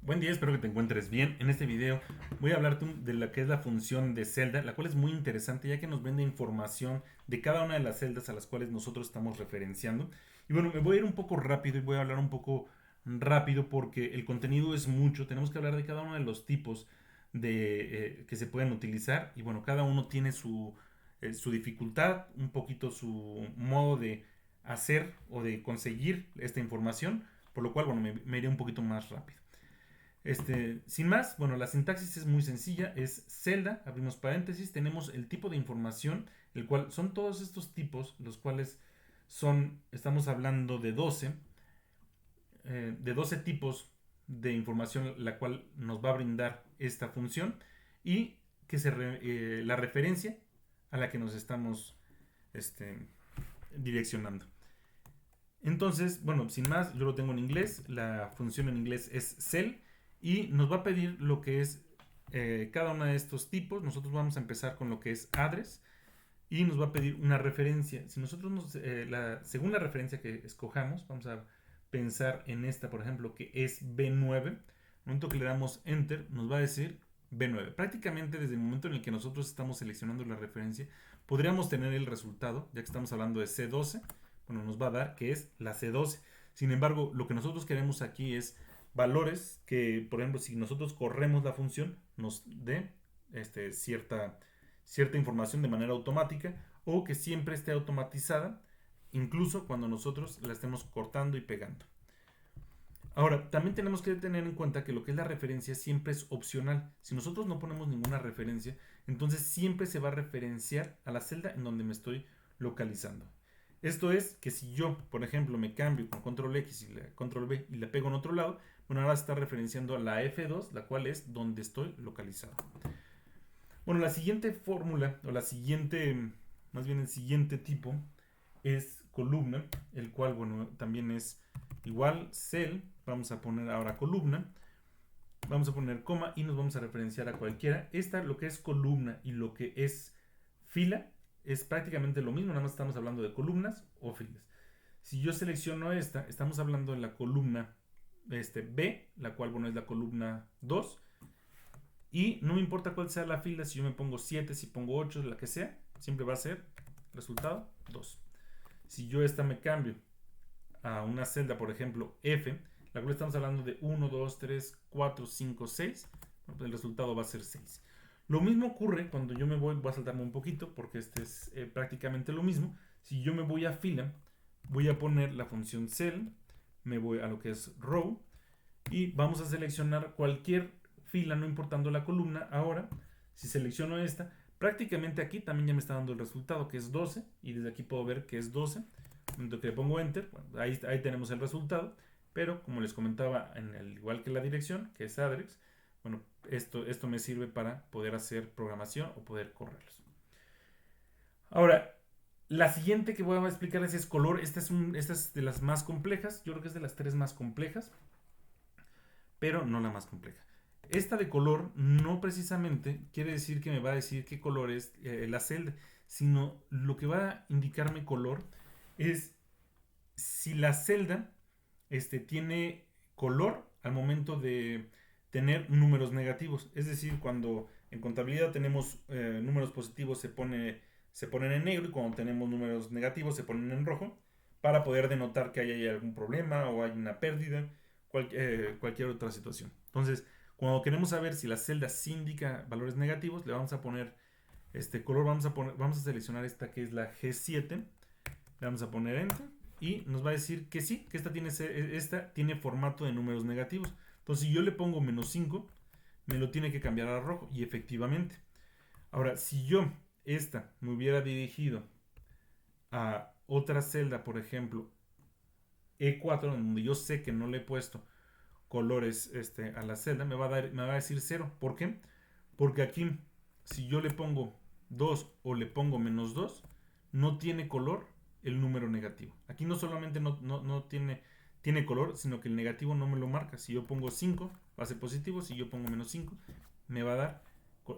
Buen día, espero que te encuentres bien. En este video voy a hablarte de lo que es la función de celda, la cual es muy interesante ya que nos brinda información de cada una de las celdas a las cuales nosotros estamos referenciando. Y bueno, me voy a ir un poco rápido y voy a hablar un poco rápido porque el contenido es mucho. Tenemos que hablar de cada uno de los tipos que se pueden utilizar y bueno, cada uno tiene su dificultad, un poquito su modo de hacer o de conseguir esta información, por lo cual bueno, me iré un poquito más rápido. Sin más, bueno, la sintaxis es muy sencilla, es celda, abrimos paréntesis, tenemos el tipo de información, el cual son todos estos tipos, los cuales estamos hablando de 12 tipos de información, la cual nos va a brindar esta función y la referencia a la que nos estamos este, direccionando. Entonces, bueno, sin más, yo lo tengo en inglés. La función en inglés es cell y nos va a pedir lo que es cada uno de estos tipos. Nosotros vamos a empezar con lo que es address y nos va a pedir una referencia. Si nosotros según la referencia que escojamos, vamos a pensar en esta, por ejemplo, que es B9. El momento que le damos enter, nos va a decir B9. Prácticamente desde el momento en el que nosotros estamos seleccionando la referencia, podríamos tener el resultado, ya que estamos hablando de C12, bueno, nos va a dar que es la C12. Sin embargo, lo que nosotros queremos aquí es valores que, por ejemplo, si nosotros corremos la función, nos dé cierta información de manera automática o que siempre esté automatizada, incluso cuando nosotros la estemos cortando y pegando. Ahora, también tenemos que tener en cuenta que lo que es la referencia siempre es opcional. Si nosotros no ponemos ninguna referencia, entonces siempre se va a referenciar a la celda en donde me estoy localizando. Esto es que si yo, por ejemplo, me cambio con control X y control B y le pego en otro lado, bueno, ahora está referenciando a la F2, la cual es donde estoy localizado. Bueno, la siguiente fórmula, o más bien el siguiente tipo, es columna, el cual, bueno, también es igual cell. Vamos a poner ahora columna, vamos a poner coma y nos vamos a referenciar a cualquiera. Lo que es columna y lo que es fila, es prácticamente lo mismo, nada más estamos hablando de columnas o filas. Si yo selecciono esta, estamos hablando de la columna B, la cual, bueno, es la columna 2. Y no me importa cuál sea la fila, si yo me pongo 7, si pongo 8, la que sea, siempre va a ser resultado 2. Si yo esta me cambio a una celda, por ejemplo, F, la cual estamos hablando de 1, 2, 3, 4, 5, 6, bueno, pues el resultado va a ser 6. Lo mismo ocurre cuando yo voy a saltarme un poquito, porque este es prácticamente lo mismo. Si yo me voy a fila, voy a poner la función cell, me voy a lo que es row, y vamos a seleccionar cualquier fila, no importando la columna. Ahora, si selecciono esta, prácticamente aquí también ya me está dando el resultado, que es 12, y desde aquí puedo ver que es 12. Cuando le pongo enter, bueno, ahí tenemos el resultado, pero como les comentaba, igual que la dirección, que es address, bueno, esto me sirve para poder hacer programación o poder correrlos. Ahora, la siguiente que voy a explicarles es color. Esta es de las más complejas, yo creo que es de las tres más complejas, pero no la más compleja. Esta de color no precisamente quiere decir que me va a decir qué color es la celda, sino lo que va a indicarme color es si la celda tiene color al momento de tener números negativos. Es decir, cuando en contabilidad tenemos números positivos se ponen en negro y cuando tenemos números negativos se ponen en rojo para poder denotar que hay algún problema o hay una pérdida, cualquier otra situación. Entonces, cuando queremos saber si la celda sí indica valores negativos, le vamos a poner este color, vamos a seleccionar esta que es la G7, le vamos a poner enter y nos va a decir que sí, que esta tiene formato de números negativos. Entonces, si yo le pongo -5, me lo tiene que cambiar a rojo y efectivamente. Ahora, si yo me hubiera dirigido a otra celda, por ejemplo, E4, donde yo sé que no le he puesto colores a la celda, me va a decir 0. ¿Por qué? Porque aquí, si yo le pongo 2 o le pongo -2, no tiene color el número negativo. Aquí no solamente no tiene color, sino que el negativo no me lo marca. Si yo pongo 5, va a ser positivo. Si yo pongo -5, me va a dar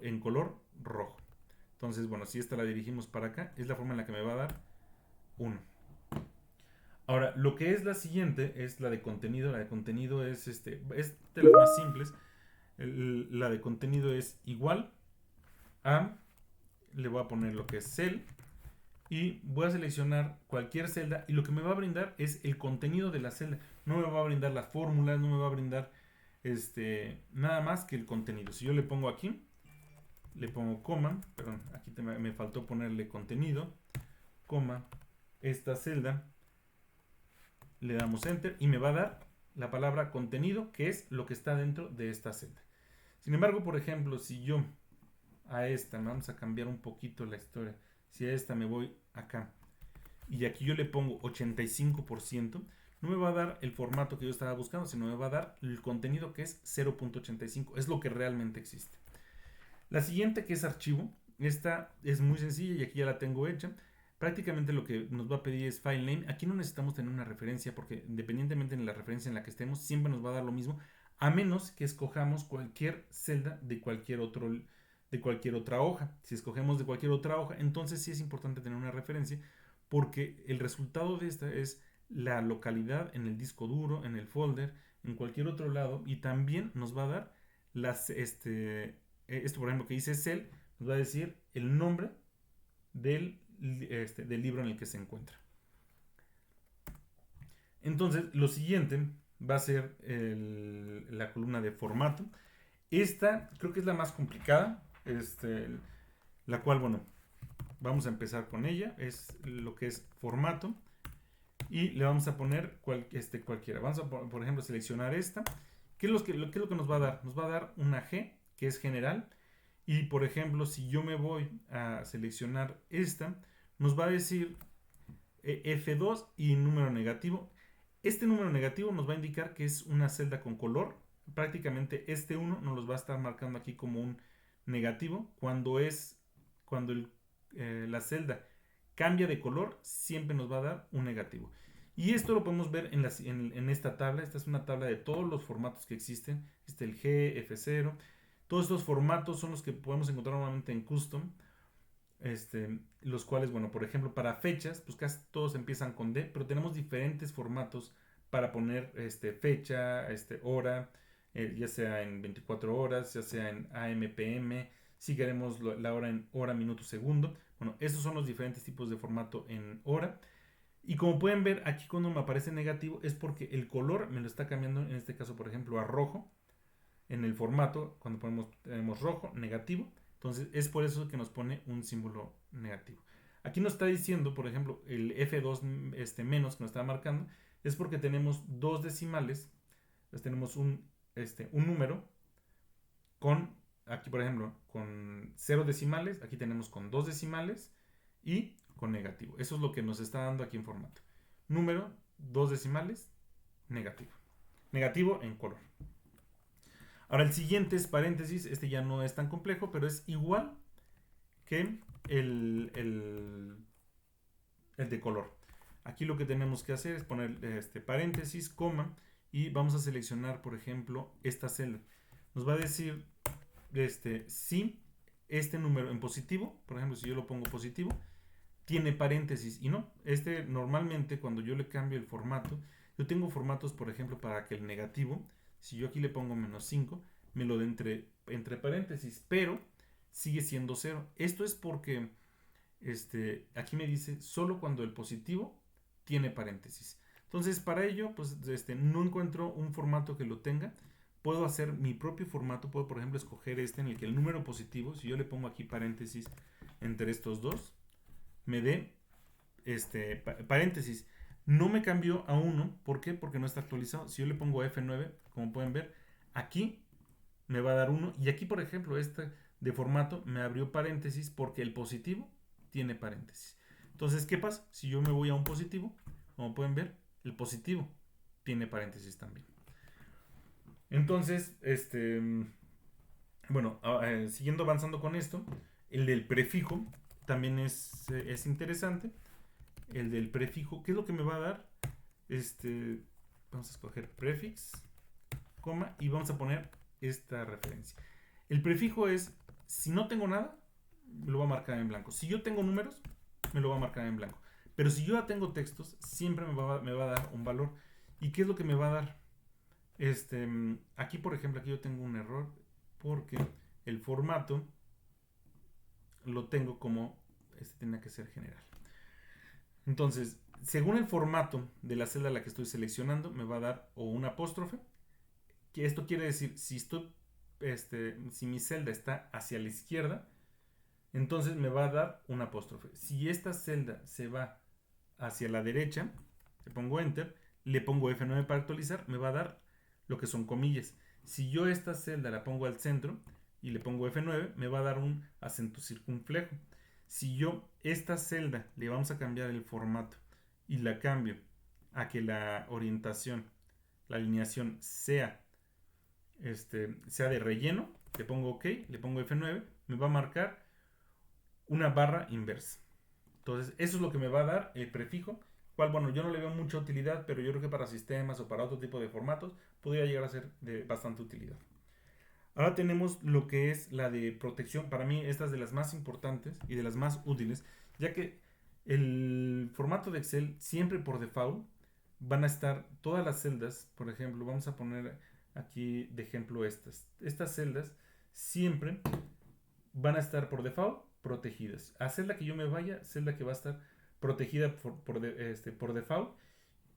en color rojo. Entonces, bueno, si esta la dirigimos para acá, es la forma en la que me va a dar 1. Ahora, lo que es la siguiente es la de contenido. La de contenido es de las más simples. La de contenido es igual a, le voy a poner lo que es cel y voy a seleccionar cualquier celda y lo que me va a brindar es el contenido de la celda. No me va a brindar las fórmulas, no me va a brindar nada más que el contenido. Si yo le pongo aquí, le pongo coma, perdón, aquí me faltó ponerle contenido, coma, esta celda, le damos enter y me va a dar la palabra contenido, que es lo que está dentro de esta celda. Sin embargo, por ejemplo, si yo a esta, vamos a cambiar un poquito la historia, si a esta me voy acá y aquí yo le pongo 85%, no me va a dar el formato que yo estaba buscando, sino me va a dar el contenido que es 0.85, es lo que realmente existe. La siguiente, que es archivo, esta es muy sencilla y aquí ya la tengo hecha. Prácticamente lo que nos va a pedir es file name. Aquí no necesitamos tener una referencia porque independientemente de la referencia en la que estemos, siempre nos va a dar lo mismo, a menos que escojamos cualquier celda de cualquier otra hoja. Si escogemos de cualquier otra hoja, entonces sí es importante tener una referencia porque el resultado de esta es la localidad en el disco duro, en el folder, en cualquier otro lado y también nos va a dar esto por ejemplo que dice cell, nos va a decir el nombre del libro en el que se encuentra. Entonces, lo siguiente va a ser la columna de formato. Esta creo que es la más complicada, la cual, bueno, vamos a empezar con ella. Es lo que es formato y le vamos a poner cualquiera. Vamos a, por ejemplo, seleccionar esta. ¿Qué es lo que nos va a dar? Nos va a dar una G, que es general. Y, por ejemplo, si yo me voy a seleccionar esta, nos va a decir F2 y número negativo. Este número negativo nos va a indicar que es una celda con color. Prácticamente este 1 nos los va a estar marcando aquí como un negativo. Cuando la celda cambia de color, siempre nos va a dar un negativo. Y esto lo podemos ver en esta tabla. Esta es una tabla de todos los formatos que existen. El G, F0. Todos estos formatos son los que podemos encontrar normalmente en custom. Los cuales, bueno, por ejemplo, para fechas, pues casi todos empiezan con D, pero tenemos diferentes formatos para poner fecha, hora, ya sea en 24 horas, ya sea en AM, PM, si queremos la hora en hora, minuto, segundo. Bueno, estos son los diferentes tipos de formato en hora. Y como pueden ver, aquí cuando me aparece negativo es porque el color me lo está cambiando, en este caso, por ejemplo, a rojo. En el formato, cuando tenemos rojo, negativo. Entonces es por eso que nos pone un símbolo negativo. Aquí nos está diciendo, por ejemplo, el F2 menos que nos está marcando, es porque tenemos dos decimales. Entonces tenemos un número con, aquí por ejemplo, con 0 decimales, aquí tenemos con 2 decimales y con negativo. Eso es lo que nos está dando aquí en formato. Número, 2 decimales, negativo. Negativo en color. Ahora el siguiente es paréntesis, este ya no es tan complejo, pero es igual que el de color. Aquí lo que tenemos que hacer es poner paréntesis, coma, y vamos a seleccionar, por ejemplo, esta celda. Nos va a decir si este número en positivo, por ejemplo, si yo lo pongo positivo, tiene paréntesis y no. Normalmente cuando yo le cambio el formato, yo tengo formatos, por ejemplo, para que el negativo, si yo aquí le pongo -5, me lo dé entre paréntesis, pero sigue siendo 0. Esto es porque aquí me dice solo cuando el positivo tiene paréntesis. Entonces, para ello, pues no encuentro un formato que lo tenga. Puedo hacer mi propio formato. Puedo, por ejemplo, escoger en el que el número positivo, si yo le pongo aquí paréntesis entre estos dos, me dé paréntesis. No me cambió a 1. ¿Por qué? Porque no está actualizado. Si yo le pongo F9, como pueden ver, aquí me va a dar 1. Y aquí, por ejemplo, de formato me abrió paréntesis porque el positivo tiene paréntesis. Entonces, ¿qué pasa? Si yo me voy a un positivo, como pueden ver, el positivo tiene paréntesis también. Entonces, bueno, siguiendo avanzando con esto, el del prefijo también es interesante. El del prefijo, ¿qué es lo que me va a dar? Vamos a escoger prefix, coma, y vamos a poner esta referencia. El prefijo es, si no tengo nada, me lo va a marcar en blanco. Si yo tengo números, me lo va a marcar en blanco. Pero si yo ya tengo textos, siempre me va a dar un valor. ¿Y qué es lo que me va a dar? Aquí, por ejemplo, aquí yo tengo un error porque el formato lo tengo como tiene que ser general. Entonces, según el formato de la celda a la que estoy seleccionando, me va a dar o un apóstrofe, que esto quiere decir, si mi celda está hacia la izquierda, entonces me va a dar un apóstrofe. Si esta celda se va hacia la derecha, le pongo enter, le pongo F9 para actualizar, me va a dar lo que son comillas. Si yo esta celda la pongo al centro y le pongo F9, me va a dar un acento circunflejo. Si yo esta celda le vamos a cambiar el formato y la cambio a que la orientación, la alineación sea de relleno, le pongo OK, le pongo F9, me va a marcar una barra inversa. Entonces, eso es lo que me va a dar el prefijo, cual, bueno, yo no le veo mucha utilidad, pero yo creo que para sistemas o para otro tipo de formatos podría llegar a ser de bastante utilidad. Ahora tenemos lo que es la de protección. Para mí, esta es de las más importantes y de las más útiles, ya que el formato de Excel siempre por default van a estar todas las celdas. Por ejemplo, vamos a poner aquí de ejemplo estas celdas siempre van a estar por default protegidas. A celda que yo me vaya, celda que va a estar protegida por default.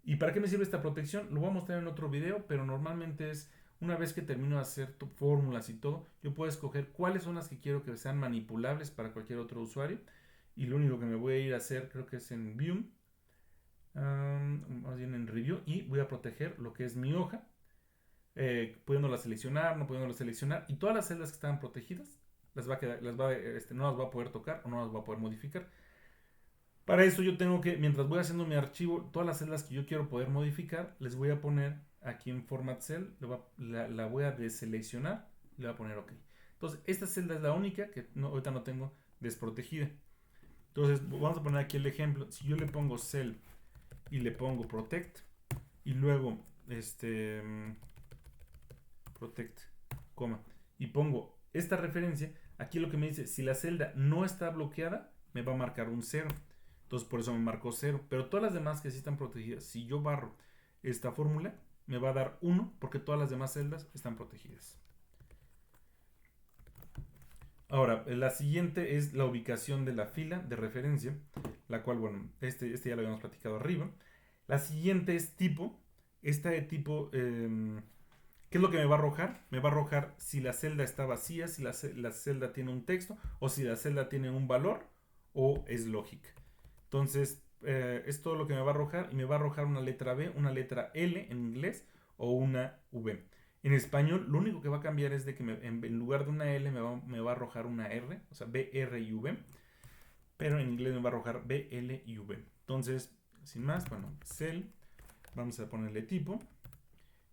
¿Y para qué me sirve esta protección? Lo voy a mostrar en otro video, pero normalmente es una vez que termino de hacer fórmulas y todo, yo puedo escoger cuáles son las que quiero que sean manipulables para cualquier otro usuario. Y lo único que me voy a ir a hacer, creo que es en View, más bien en Review, y voy a proteger lo que es mi hoja, pudiéndola seleccionar, no pudiéndola seleccionar, y todas las celdas que estaban protegidas no las va a poder tocar o no las va a poder modificar. Para eso yo tengo que, mientras voy haciendo mi archivo, todas las celdas que yo quiero poder modificar, les voy a poner aquí en Format Cell, la voy a deseleccionar y le voy a poner OK. Entonces, esta celda es la única que ahorita no tengo desprotegida. Entonces, vamos a poner aquí el ejemplo. Si yo le pongo Cell y le pongo Protect y luego Protect, y pongo esta referencia, aquí lo que me dice, si la celda no está bloqueada, me va a marcar un 0. Entonces por eso me marcó 0. Pero todas las demás que sí están protegidas, si yo barro esta fórmula, me va a dar 1 porque todas las demás celdas están protegidas. Ahora, la siguiente es la ubicación de la fila de referencia, la cual, bueno, este ya lo habíamos platicado arriba. La siguiente es tipo. Esta de tipo, ¿qué es lo que me va a arrojar? Me va a arrojar si la celda está vacía, si la celda tiene un texto, o si la celda tiene un valor, o es lógica. Entonces, es todo lo que me va a arrojar, y me va a arrojar una letra B, una letra L en inglés, o una V. En español, lo único que va a cambiar es de que en lugar de una L me va a arrojar una R, o sea, B, R y V. Pero en inglés me va a arrojar B, L y V. Entonces, sin más, bueno, Cell, vamos a ponerle tipo.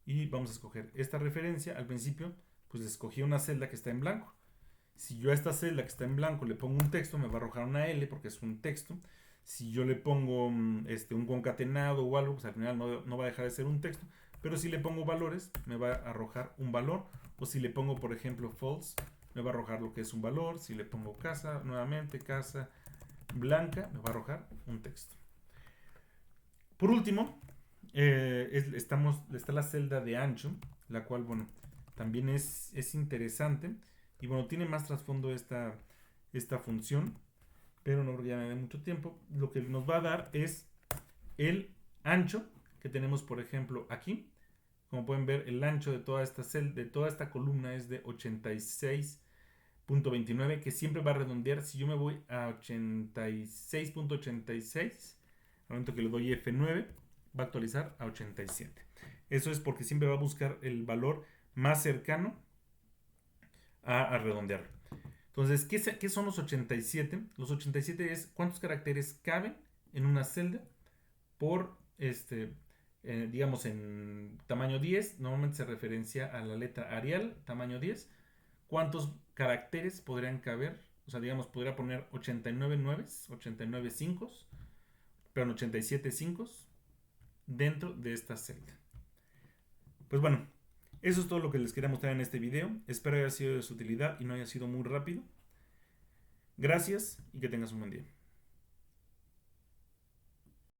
Y vamos a escoger esta referencia. Al principio, pues escogí una celda que está en blanco. Si yo a esta celda que está en blanco le pongo un texto, me va a arrojar una L porque es un texto. Si yo le pongo un concatenado o algo, pues al final no va a dejar de ser un texto. Pero si le pongo valores, me va a arrojar un valor. O si le pongo, por ejemplo, false, me va a arrojar lo que es un valor. Si le pongo casa, nuevamente, casa blanca, me va a arrojar un texto. Por último, está la celda de ancho, la cual, bueno, también es interesante. Y bueno, tiene más trasfondo esta función, pero no creo que ya me dé mucho tiempo. Lo que nos va a dar es el ancho que tenemos, por ejemplo, aquí. Como pueden ver, el ancho de toda esta columna es de 86.29, que siempre va a redondear. Si yo me voy a 86.86, al momento que le doy F9, va a actualizar a 87. Eso es porque siempre va a buscar el valor más cercano a redondearlo. Entonces, ¿qué son los 87? Los 87 es cuántos caracteres caben en una celda por, digamos, en tamaño 10. Normalmente se referencia a la letra Arial, tamaño 10. ¿Cuántos caracteres podrían caber? O sea, digamos, podría poner 89 nueves, 89 5, pero en 87 5 dentro de esta celda. Pues bueno, eso es todo lo que les quería mostrar en este video. Espero haya sido de su utilidad y no haya sido muy rápido. Gracias y que tengas un buen día.